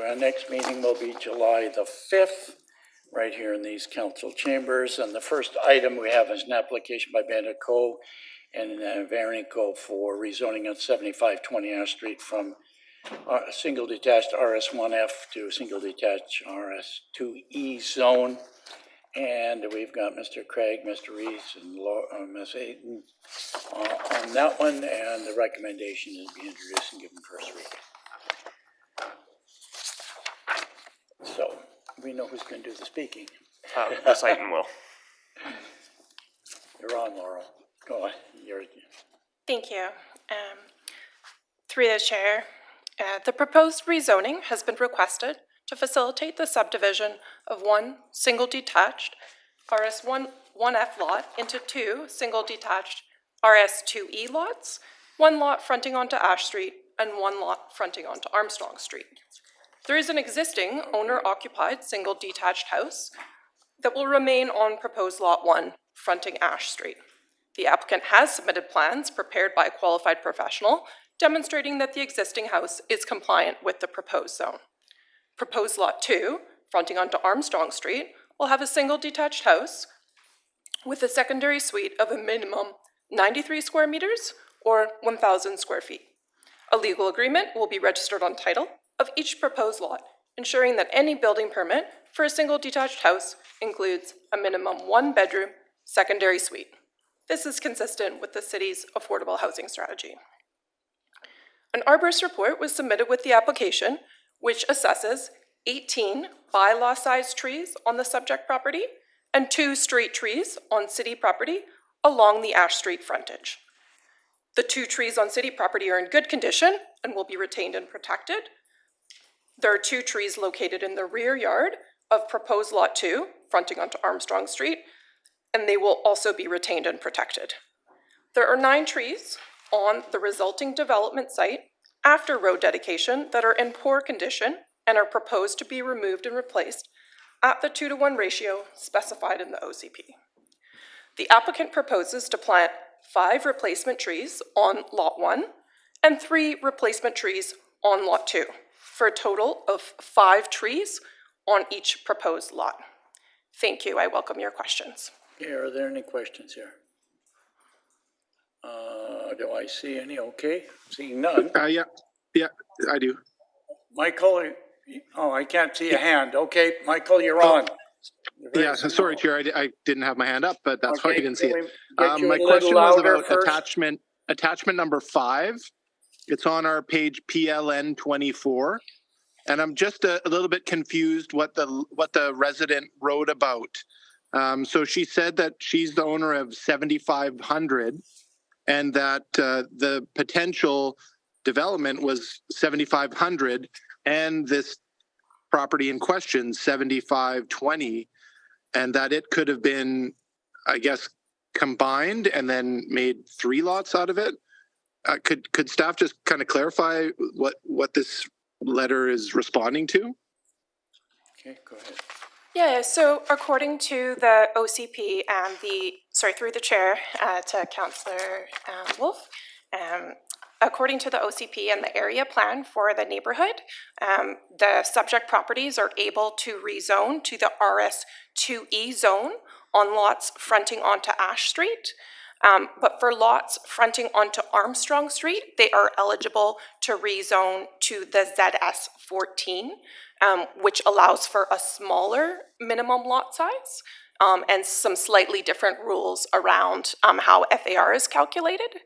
our next meeting will be July the 5th, right here in these council chambers. And the first item we have is an application by Bandit Co. and Varianco for rezoning of 7520 Ash Street from a single detached RS1F to a single detached RS2E zone. And we've got Mr. Craig, Mr. Reese, and Ms. Ayton on that one. And the recommendation is to be introduced and given first reading. So we know who's going to do the speaking. Ms. Ayton will. You're on, Laurel. Go on. Thank you. Through the chair, the proposed rezoning has been requested to facilitate the subdivision of one single detached RS1F lot into two single detached RS2E lots, one lot fronting onto Ash Street and one lot fronting onto Armstrong Street. There is an existing owner-occupied single detached house that will remain on proposed lot 1 fronting Ash Street. The applicant has submitted plans prepared by a qualified professional demonstrating that the existing house is compliant with the proposed zone. Proposed lot 2, fronting onto Armstrong Street, will have a single detached house with a secondary suite of a minimum 93 square meters or 1,000 square feet. A legal agreement will be registered on title of each proposed lot, ensuring that any building permit for a single detached house includes a minimum 1-bedroom secondary suite. This is consistent with the city's affordable housing strategy. An arborist report was submitted with the application, which assesses 18 bylaw-sized trees on the subject property and 2 street trees on city property along the Ash Street frontage. The 2 trees on city property are in good condition and will be retained and protected. There are 2 trees located in the rear yard of proposed lot 2, fronting onto Armstrong Street, and they will also be retained and protected. There are 9 trees on the resulting development site after road dedication that are in poor condition and are proposed to be removed and replaced at the 2-to-1 ratio specified in the OCP. The applicant proposes to plant 5 replacement trees on lot 1 and 3 replacement trees on lot 2, for a total of 5 trees on each proposed lot. Thank you. I welcome your questions. Okay, are there any questions here? Do I see any? Okay, seeing none. Yeah, I do. Michael, oh, I can't see a hand. Okay, Michael, you're on. Yeah, sorry, Chair, I didn't have my hand up, but that's why I didn't see it. My My question was about attachment number 5. It's on our page PLN 24, and I'm just a little bit confused what the resident wrote about. So she said that she's the owner of 7,500, and that the potential development was 7,500, and this property in question 7,520, and that it could have been, I guess, combined and then made 3 lots out of it. Could staff just kind of clarify what this letter is responding to? Okay, go ahead. Yeah, so according to the OCP and through the chair to Councillor Wolf, according to the OCP and the area plan for the neighborhood, the subject properties are able to rezone to the RS2E zone on lots fronting onto Ash Street. But for lots fronting onto Armstrong Street, they are eligible to rezone to the ZS14, which allows for a smaller minimum lot size and some slightly different rules around how FAR is calculated.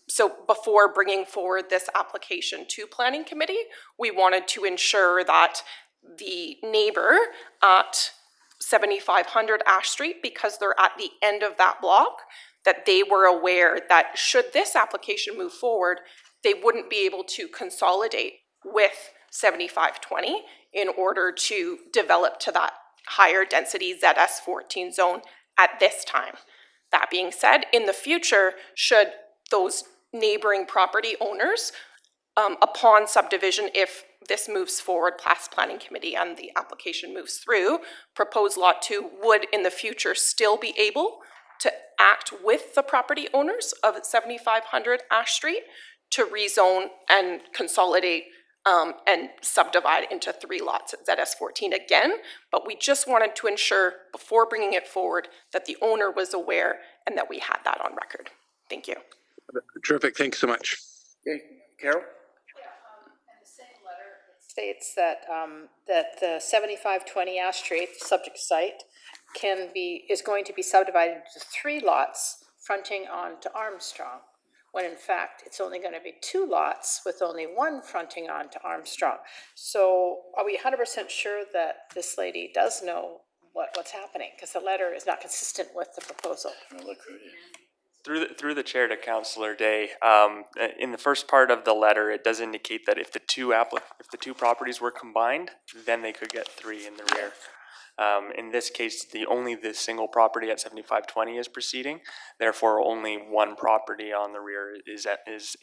So before bringing forward this application to Planning Committee, we wanted to ensure that the neighbor at 7,500 Ash Street, because they're at the end of that block, that they were aware that should this application move forward, they wouldn't be able to consolidate with 7520 in order to develop to that higher density ZS14 zone at this time. That being said, in the future, should those neighboring property owners, upon subdivision, if this moves forward past Planning Committee and the application moves through, proposed lot 2 would in the future still be able to act with the property owners of 7,500 Ash Street to rezone and consolidate and subdivide into 3 lots at ZS14 again, but we just wanted to ensure before bringing it forward that the owner was aware and that we had that on record. Thank you. Terrific. Thanks so much. Okay, Carol? States that, that the 7520 Ash Street, subject site, is going to be subdivided into 3 lots fronting onto Armstrong, when in fact, it's only gonna be 2 lots with only 1 fronting onto Armstrong. So are we 100% sure that this lady does know what's happening? Because the letter is not consistent with the proposal. Look who it is. Through the chair to Councillor Day, in the first part of the letter, it does indicate that if the two properties were combined, then they could get 3 in the rear. In this case, only the single property at 7520 is proceeding. Therefore, only 1 property on the rear is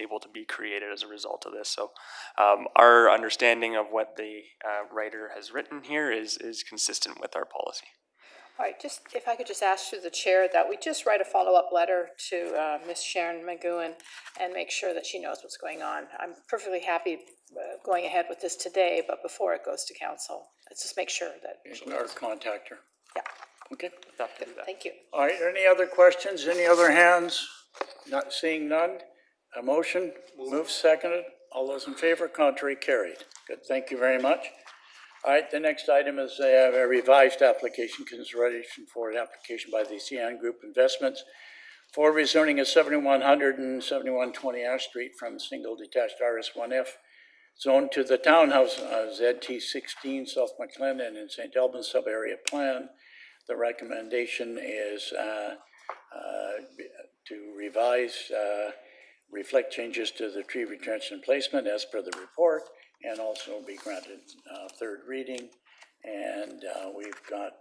able to be created as a result of this. So, our understanding of what the writer has written here is consistent with our policy. All right, just, if I could just ask through the chair that we just write a follow-up letter to Ms. Sharon McGowan and make sure that she knows what's going on. I'm perfectly happy going ahead with this today, but before it goes to council, let's just make sure that. Or contact her. Yeah, Okay. Have to do that. thank you. All right, any other questions? Any other hands? Not seeing none? A motion? Move seconded. All those in favor? Contrary carried. Good, thank you very much. All right, the next item is a revised application consideration for an application by the Cian Group Investments for rezoning of 7100 and 7120 Ash Street from single detached RS1F zone to the townhouse ZT16 South McLennan in St. Albans sub-area plan. The recommendation is to revise, reflect changes to the tree retention placement as per the report, and also be granted 3rd reading. And we've got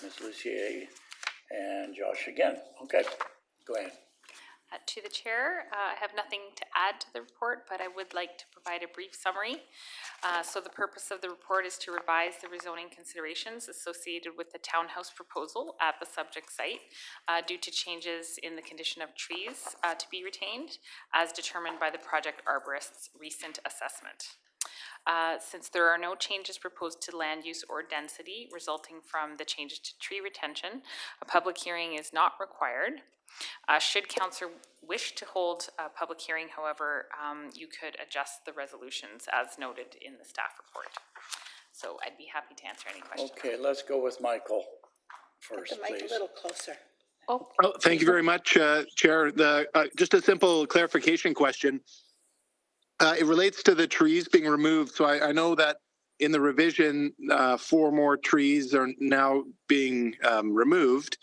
Ms. Lucier and Josh again. Okay, go ahead. To the chair, I have nothing to add to the report, but I would like to provide a brief summary. So the purpose of the report is to revise the rezoning considerations associated with the townhouse proposal at the subject site due to changes in the condition of trees to be retained as determined by the project arborist's recent assessment. Since there are no changes proposed to land use or density resulting from the changes to tree retention, a public hearing is not required. Should council wish to hold a public hearing, however, you could adjust the resolutions as noted in the staff report. So I'd be happy to answer any questions. Okay, let's go with Michael Get first, the mic please. a little closer. Oh, Oh, thank you very much, Chair. Just a simple clarification question. It relates to the trees being removed. So I know that in the revision, 4 more trees are now being removed.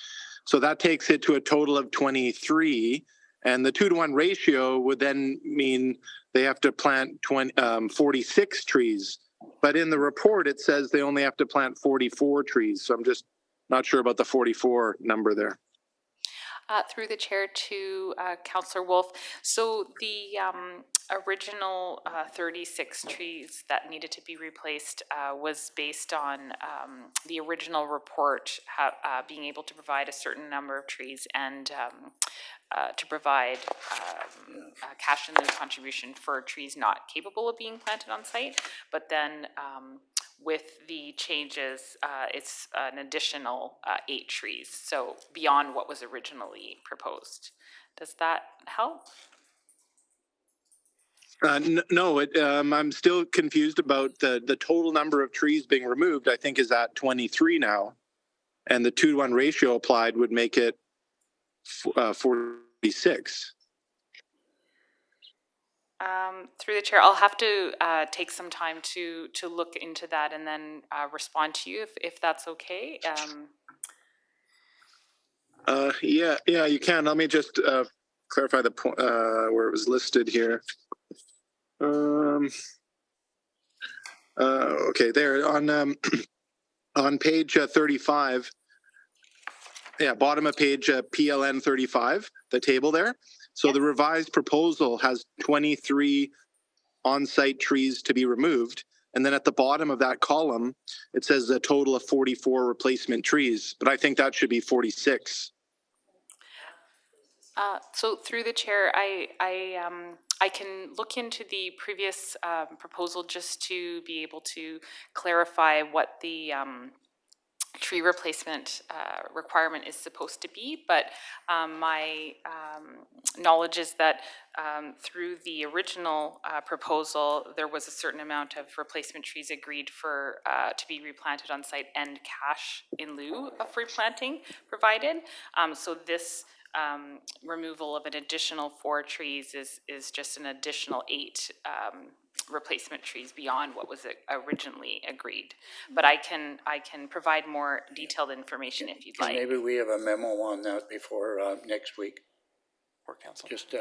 So that takes it to a total of 23. And the 2-to-1 ratio would then mean they have to plant 46 trees. But in the report, it says they only have to plant 44 trees. So I'm just not sure about the 44 number there. through the chair to Councillor Wolf. So the original 36 trees that needed to be replaced was based on the original report being able to provide a certain number of trees and to provide cash in lieu contribution for trees not capable of being planted on site. But then with the changes, it's an additional 8 trees, so beyond what was originally proposed. Does that help? No, I'm still confused about the total number of trees being removed. I think is at 23 now, and the 2-to-1 ratio applied would make it 46. Through the chair, I'll have to take some time to look into that and then respond to you if that's okay. Yeah, you can. Let me just clarify the point where it was listed here. Okay, there on on page 35. Yeah, bottom of page PLN 35, the table there. So the revised proposal has 23 on-site trees to be removed. And then at the bottom of that column, it says a total of 44 replacement trees, but I think that should be 46. So through the chair, I I can look into the previous proposal just to be able to clarify what the tree replacement requirement is supposed to be, but my knowledge is that through the original proposal, there was a certain amount of replacement trees agreed for to be replanted on site and cash in lieu of replanting provided. So this removal of an additional 4 trees is just an additional 8 replacement trees beyond what was originally agreed. But I can provide more detailed information if you'd like. Maybe we have a memo on that before next week, Or council. just,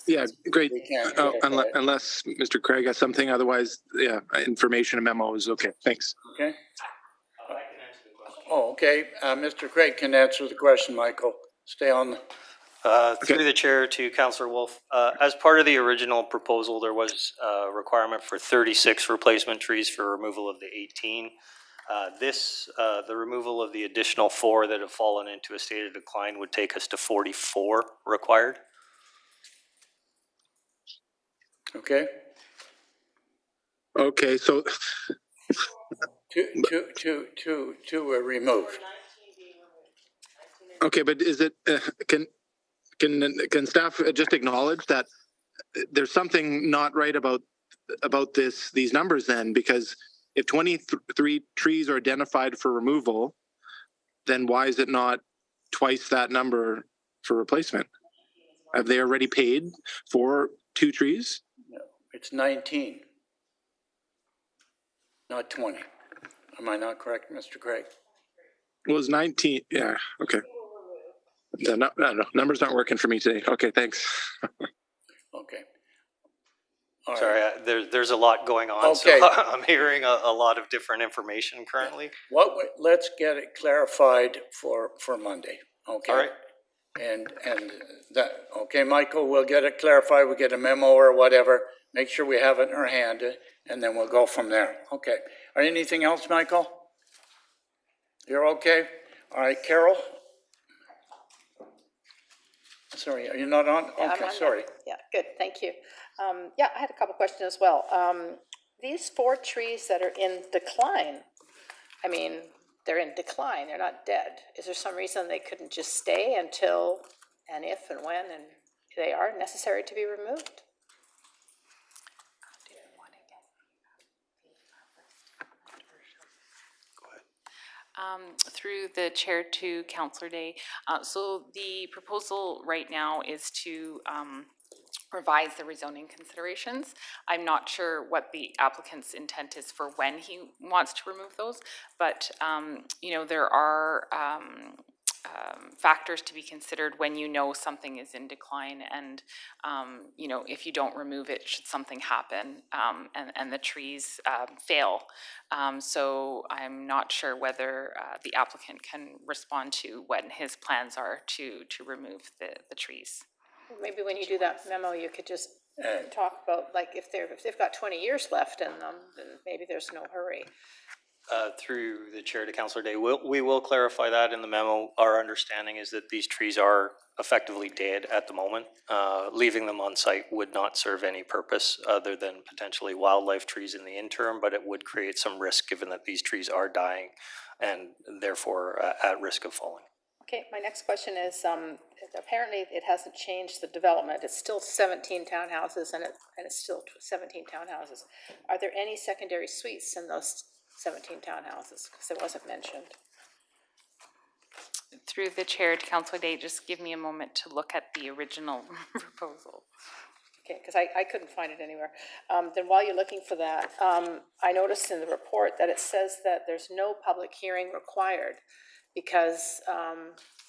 Yeah, great. we can't Oh, clarify it. unless Mr. Craig has something, otherwise, yeah, information and memo is okay. Thanks. Okay? Oh, okay, Mr. Craig can answer the question, Michael. Stay on. Through the chair to Councillor Wolf, as part of the original proposal, there was a requirement for 36 replacement trees for removal of the 18. The removal of the additional 4 that have fallen into a state of decline would take us to 44 required. Okay? Okay, so, To remove. okay, but is it, can staff just acknowledge that there's something not right about these numbers then? Because if 23 trees are identified for removal, then why is it not twice that number for replacement? Have they already paid for 2 trees? It's 19. Not 20. Am I not correct, Mr. Craig? It was 19, yeah, okay. No, numbers aren't working for me today. Okay, thanks. Okay. All right. Sorry, there's a lot going on, Okay. so I'm hearing a lot of different information currently. Let's get it clarified for Monday, okay? All right. And that, okay, Michael, we'll get it clarified, we'll get a memo or whatever, make sure we have it in our hand, and then we'll go from there. Okay. Anything else, Michael? You're okay? All right, Carol? Sorry, are you not on? Yeah, I'm Okay, on sorry. there. Yeah, good, thank you. Yeah, I had a couple questions as well. These 4 trees that are in decline, I mean, they're in decline, they're not dead. Is there some reason they couldn't just stay until, and if and when, and they are necessary to be removed? Through the chair to Councillor Day. So the proposal right now is to revise the rezoning considerations. I'm not sure what the applicant's intent is for when he wants to remove those, but, you know, there are factors to be considered when you know something is in decline and, you know, if you don't remove it, should something happen and the trees fail. So I'm not sure whether the applicant can respond to when his plans are to remove the trees. Maybe when you do that memo, you could just talk about, like, if they've got 20 years left in them, then maybe there's no hurry. Through the chair to Councillor Day, we will clarify that in the memo. Our understanding is that these trees are effectively dead at the moment. Leaving them on site would not serve any purpose other than potentially wildlife trees in the interim, but it would create some risk given that these trees are dying and therefore at risk of falling. Okay, my next question is, apparently it hasn't changed the development. It's still 17 townhouses and it's still 17 townhouses. Are there any secondary suites in those 17 townhouses? Because it wasn't mentioned. Through the chair to Councillor Day, just give me a moment to look at the original proposal. Okay, because I couldn't find it anywhere. Then while you're looking for that, I noticed in the report that it says that there's no public hearing required because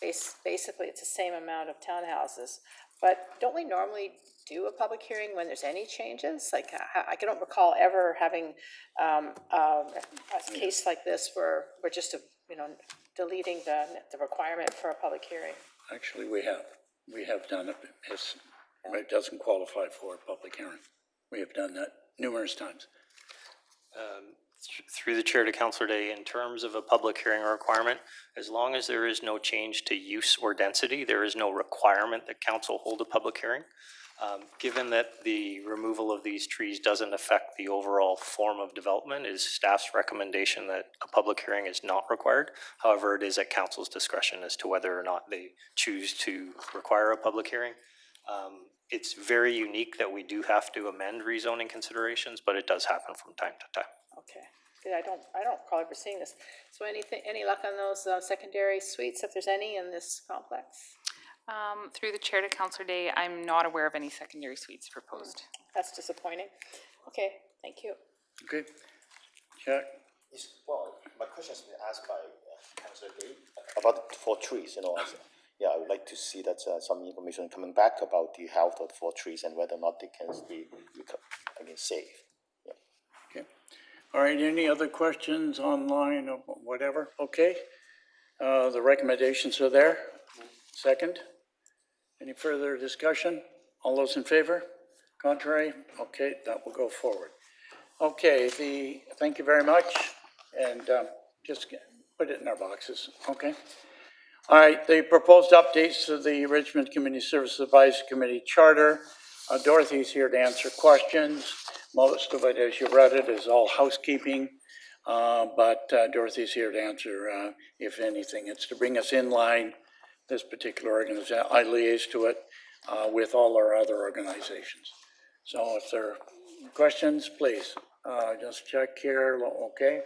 basically it's the same amount of townhouses. But don't we normally do a public hearing when there's any changes? Like, I don't recall ever having a case like this where we're just, deleting the requirement for a public hearing. Actually, we have done it. It doesn't qualify for a public hearing. We have done that numerous times. Through the chair to Councillor Day, in terms of a public hearing requirement, as long as there is no change to use or density, there is no requirement that council hold a public hearing. Given that the removal of these trees doesn't affect the overall form of development, it is staff's recommendation that a public hearing is not required. However, it is at council's discretion as to whether or not they choose to require a public hearing. It's very unique that we do have to amend rezoning considerations, but it does happen from time to time. Okay, good, I don't recall ever seeing this. So any luck on those secondary suites, if there's any in this complex? Through the chair to Councillor Day, I'm not aware of any secondary suites proposed. That's disappointing. Okay, thank you. Okay. Jack? Yes, well, my question has been asked by Councillor Day about the 4 trees, you know. Yeah, I would like to see that some information coming back about the health of the 4 trees and whether or not they can be saved. Okay. All right, any other questions online or whatever? Okay. The recommendations are there. Second. Any further discussion? All those in favor? Contrary? Okay, that will go forward. Okay, thank you very much, and just put it in our boxes, okay? All right, the proposed updates to the Richmond Community Service Advisory Committee Charter. Dorothy's here to answer questions. Most of it, as you read it, is all housekeeping, but Dorothy's here to answer, if anything. It's to bring us in line, this particular organization. I liaise to it with all our other organizations. So if there are questions, please, just check here, okay?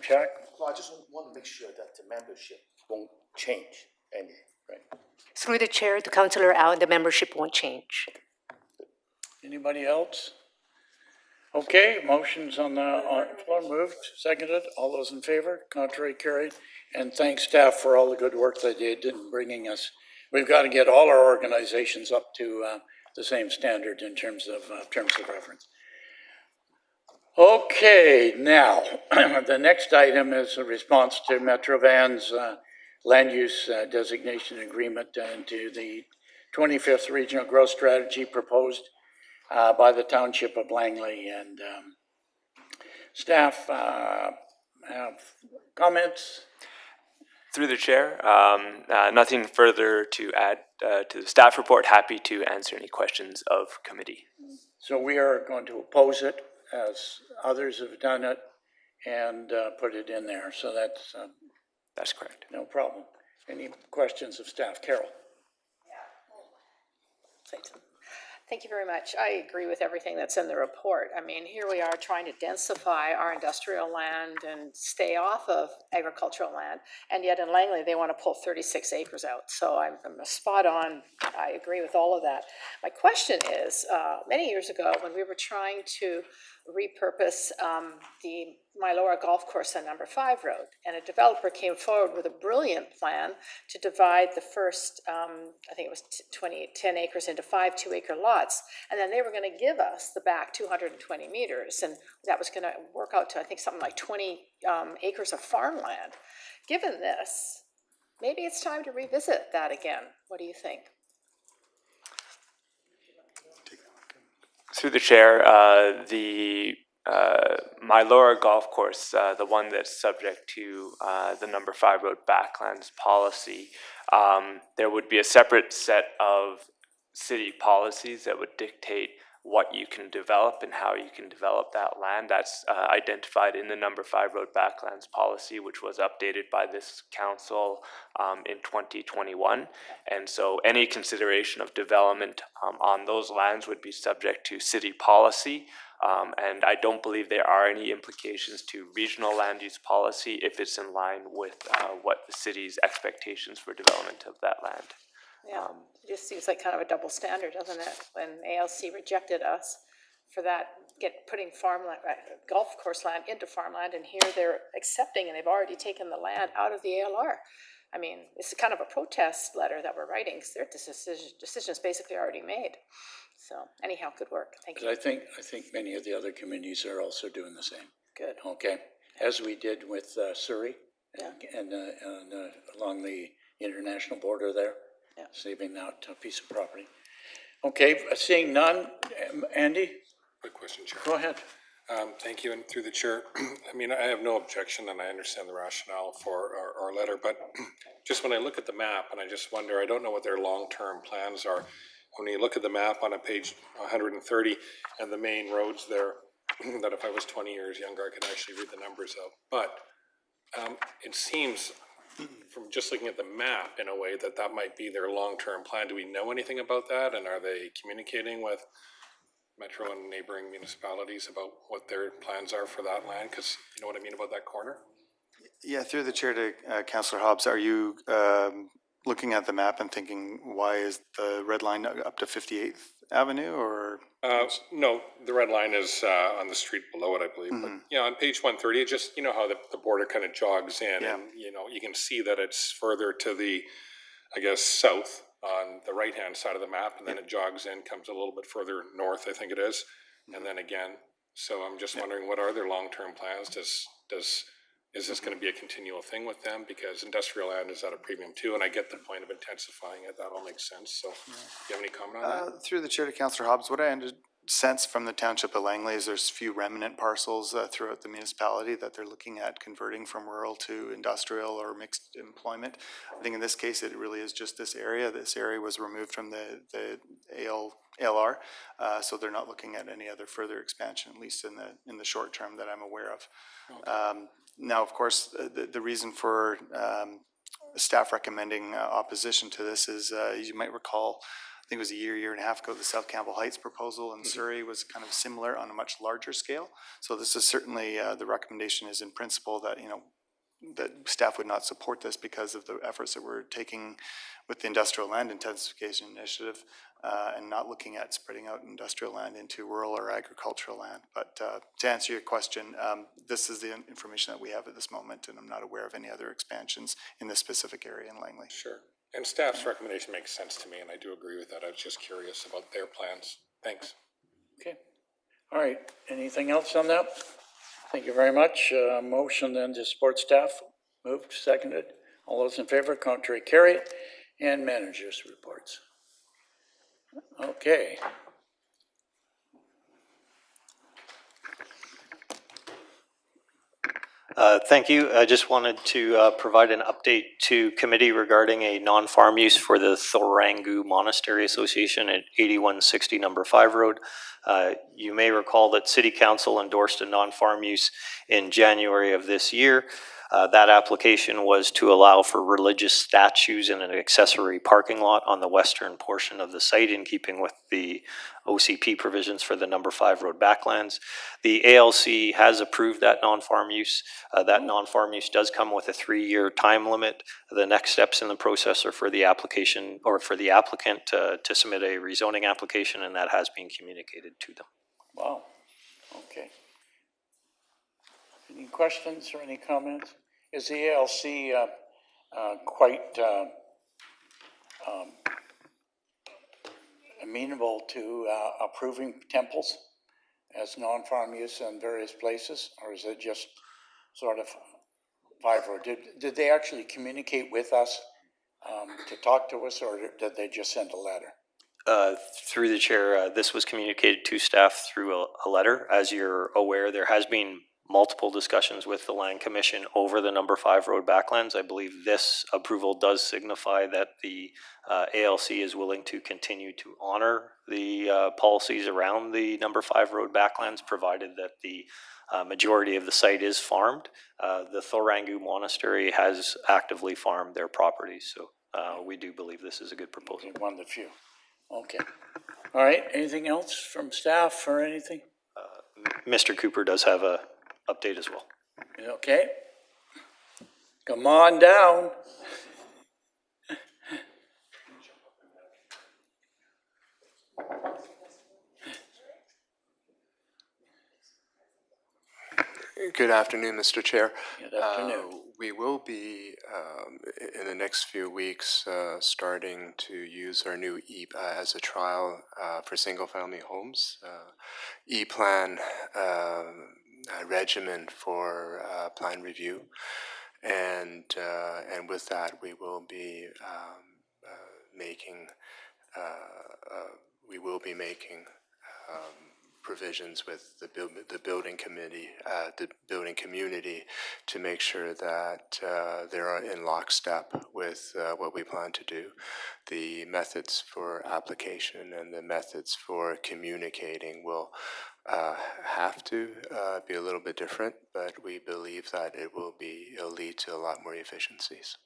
Check. Well, I just want to make sure that the membership won't change any, right? Through the chair to Councillor Au, the membership won't change. Anybody else? Okay, motions on the floor moved, seconded. All those in favor? Contrary, carried. And thanks staff for all the good work they did in bringing us. We've got to get all our organizations up to the same standard in terms of reference. Okay, now the next item is a response to Metrovan's land use designation agreement and to the 25th Regional Growth Strategy proposed by the Township of Langley. And staff have comments? Through the chair, nothing further to add to the staff report. Happy to answer any questions of committee. So we are going to oppose it as others have done it and put it in there. So That's correct. no problem. Any questions of staff? Carol? Thank you very much. I agree with everything that's in the report. I mean, here we are trying to densify our industrial land and stay off of agricultural land, and yet in Langley, they want to pull 36 acres out. So I'm spot on. I agree with all of that. My question is, many years ago, when we were trying to repurpose the Mylora Golf Course on Number 5 Road, and a developer came forward with a brilliant plan to divide the first, I think it was 10 acres into 5 2-acre lots, and then they were going to give us the back 220 meters, and that was going to work out to, I think, something like 20 acres of farmland. Given this, maybe it's time to revisit that again. What do you think? Through the chair, the Mylora Golf Course, the one that's subject to the Number 5 Road Backlands policy, there would be a separate set of city policies that would dictate what you can develop and how you can develop that land. That's identified in the Number 5 Road Backlands policy, which was updated by this council in 2021. And so any consideration of development on those lands would be subject to city policy. And I don't believe there are any implications to regional land use policy if it's in line with what the city's expectations for development of that land. Yeah, it just seems like kind of a double standard, doesn't it? When ALC rejected us for that, putting farmland, golf course land into farmland, and here they're accepting, and they've already taken the land out of the ALR. I mean, it's kind of a protest letter that we're writing, because their decision's basically already made. So anyhow, good work. Thank you. I think many of the other communities are also doing the same. Good. Okay, as we did with Surrey Yeah. and along the international border there, Yeah. saving out a piece of property. Okay, seeing none, Andy, Quick question, Chair. go ahead. Thank you, and through the chair, I mean, I have no objection, and I understand the rationale for our letter, but just when I look at the map, and I just wonder, I don't know what their long-term plans are. when you look at the map on a page 130 and the main roads there, that if I was 20 years younger, I could actually read the numbers out. But it seems from just looking at the map in a way that that might be their long-term plan. Do we know anything about that? And are they communicating with Metro and neighboring municipalities about what their plans are for that land? Because you know what I mean about that corner? Yeah, through the chair to Councillor Hobbs, are you looking at the map and thinking, why is the red line up to 58th Avenue, or? No, the red line is on the street below it, I believe. But yeah, on page 130, it just, you know how the border kind of jogs in, Yeah. and you know, you can see that it's further to the, I guess, south on the right-hand side of the map, and then it jogs in, comes a little bit further north, I think it is, and then again. So I'm just wondering, what are their long-term plans? Is this going to be a continual thing with them? Because industrial land is at a premium too, and I get the point of intensifying it. That all makes sense. So, do you have any comment on that? Through the chair to Councillor Hobbs, what I sense from the Township of Langley is there's a few remnant parcels throughout the municipality that they're looking at converting from rural to industrial or mixed employment. I think in this case, it really is just this area. This area was removed from the ALR, so they're not looking at any other further expansion, at least in the short term that I'm aware of. Okay. Now, of course, the reason for staff recommending opposition to this is, you might recall, I think it was a year and a half ago, the South Campbell Heights proposal in Surrey was kind of similar on a much larger scale. So this is certainly, the recommendation is in principle that, that staff would not support this because of the efforts that we're taking with the industrial land intensification initiative, and not looking at spreading out industrial land into rural or agricultural land. But to answer your question, this is the information that we have at this moment, and I'm not aware of any other expansions in this specific area in Langley. Sure. And staff's recommendation makes sense to me, and I do agree with that. I was just curious about their plans. Thanks. Okay. All right. Anything else on that? Thank you very much. Motion then to support staff. Moved, seconded. All those in favor, contrary, carried. And managers' reports. Okay. Thank you. I just wanted to provide an update to committee regarding a non-farm use for the Thorangu Monastery Association at 8160 Number 5 Road. You may recall that City Council endorsed a non-farm use in January of this year. That application was to allow for religious statues in an accessory parking lot on the western portion of the site, in keeping with the OCP provisions for the Number 5 Road backlands. The ALC has approved that non-farm use. That non-farm use does come with a 3-year time limit. The next steps in the process are for the application, or for the applicant to submit a rezoning application, and that has been communicated to them. Wow. Okay. Any questions or any comments? Is the ALC quite amenable to approving temples as non-farm use in various places, or is it just sort of viral? Did they actually communicate with us to talk to us, or did they just send a letter? Through the chair, this was communicated to staff through a letter. As you're aware, there has been multiple discussions with the Land Commission over the Number 5 Road backlands. I believe this approval does signify that the ALC is willing to continue to honor the policies around the Number 5 Road backlands, provided that the majority of the site is farmed. The Thorangu Monastery has actively farmed their properties, so we do believe this is a good proposal. One of the few. Okay. All right. Anything else from staff or anything? Mr. Cooper does have a update as well. Okay. Come on down. Good afternoon, Mr. Chair. Good afternoon. We will be, in the next few weeks, starting to use our new as a trial for single-family homes, E-plan regimen for plan review, and with that we will be making provisions with the building committee, the building community, to make sure that they're in lockstep with what we plan to do. The methods for application and the methods for communicating will have to be a little bit different, but we believe that it'll lead to a lot more efficiencies.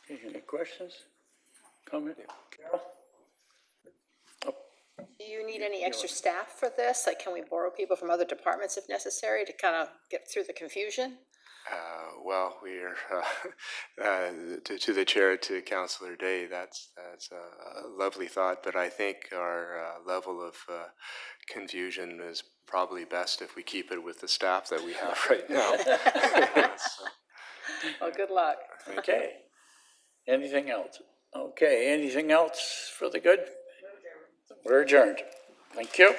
Any questions? Comment? Carol? Do you need any extra staff for this? Like, can we borrow people from other departments if necessary to kind of get through the confusion? Well, we're to the chair, to Councillor Day. That's a lovely thought, but I think our level of confusion is probably best if we keep it with the staff that we have right now. Well, good luck. Okay. Anything else? Okay, anything else for the good? We're adjourned. Thank you.